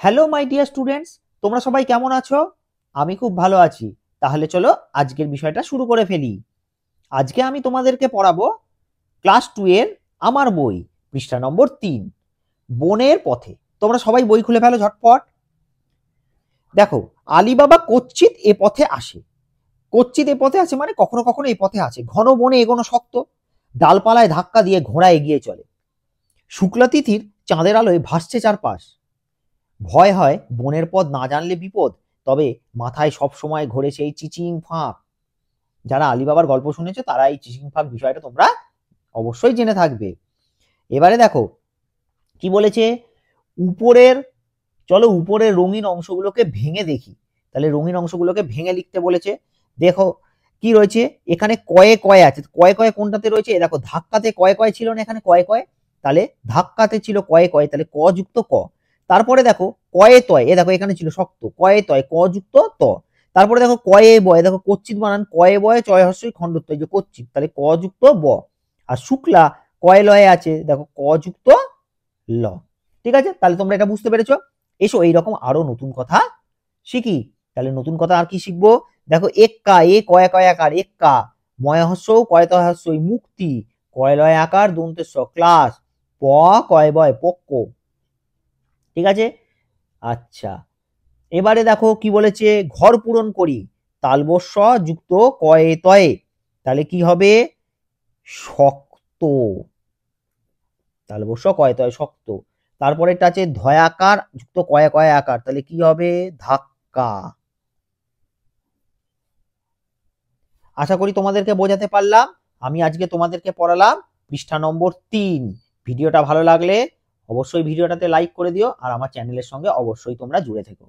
Hello my dear students, তোমরা সবাই কেমন আছো? আমি খুব ভালো আছি। তাহলে চলো আজকের বিষয়টা শুরু করে ফেলি। আজকে আমি তোমাদেরকে পড়াবো ক্লাস 2 এর আমার বই, পৃষ্ঠা নম্বর 3, বনের পথে। তোমরা সবাই বই খুলে ফেলো ঝটপট। দেখো, আলিবাবা কচ্ছিত এ পথে আসে। কচ্ছিত এ পথে আছে মানে কখনো কখনো এই পথে আছে। ঘন বনে এগোনো শক্ত, ডালপালায় ধাক্কা দিয়ে ঘোড়া এগিয়ে চলে। শুক্লা তিথির চাঁদের আলোয় ভাসছে চারপাশ। ভয় হয় বনের পথ না জানলে বিপদ, তবে মাথায় সব সময় ঘোরে সেই চিচিং ফাঁক। যারা আলিবাবার গল্প শুনেছো তারা এই চিচিং ফাঁক বিষয়টা তোমরা অবশ্যই জেনে থাকবে। এবারে দেখো কি বলেছে, উপরের চলো উপরের রঙিন অংশগুলোকে ভেঙে দেখি। তাহলে রঙিন অংশগুলোকে ভেঙে লিখতে বলেছে। দেখো কি রয়েছে এখানে, কয়ে কয়ে আছে। কয়ে কয়ে কোনটাতে রয়েছে? দেখো ধাক্কাতে কয়ে কয়ে ছিল না, এখানে কয়ে কয়ে। তাহলে ধাক্কাতে ছিল কয়ে কয়ে, তাহলে ক যুক্ত ক। তারপরে দেখো কয়ে তয়, দেখো এখানে ছিল শক্ত, কয়ে তয় ক যুক্ত ত। তারপরে দেখো কয়ে বয়, দেখো কচ্ছিত বানান, কয়ে বয়ে চয় হস্যই খণ্ডত্ব, এই যে কচ্ছিত, তাহলে ক যুক্ত ব। আর শুক্লা কয়ে লয়ে আছে, দেখো ক যুক্ত ল। ঠিক আছে, তাহলে তোমরা এটা বুঝতে পেরেছো। এসো এইরকম আরো নতুন কথা শিখি। তাহলে নতুন কথা আর কি শিখবো? দেখো এক্কা, এ কয় কয় আকার এক্কা, ময় হস্য কয় তয় হস্যই মুক্তি, কয় লয় আকার দন্তেশ্ব ক্লাস, প কয় বয় পক্ক। ঠিক আছে, আচ্ছা। এবারে দেখো কি বলেছে, ঘর পূরণ করি, তালবস্য যুক্ত কয়ে তয়ে, তাহলে কি হবে? শক্ত। তালবস্য কয় তয় শক্ত। তারপরে এটা আছে ধয়াকার যুক্ত কয়ে কয়ে আকার, তাহলে কি হবে? ধাক্কা। আশা করি তোমাদেরকে বোঝাতে পারলাম। আমি আজকে তোমাদেরকে পড়ালাম পৃষ্ঠা নম্বর 3। ভিডিওটা ভালো লাগলে অবশ্যই ভিডিওটাতে লাইক করে দিও, আর আমার চ্যানেলের সঙ্গে অবশ্যই তোমরা জুড়ে থেকো।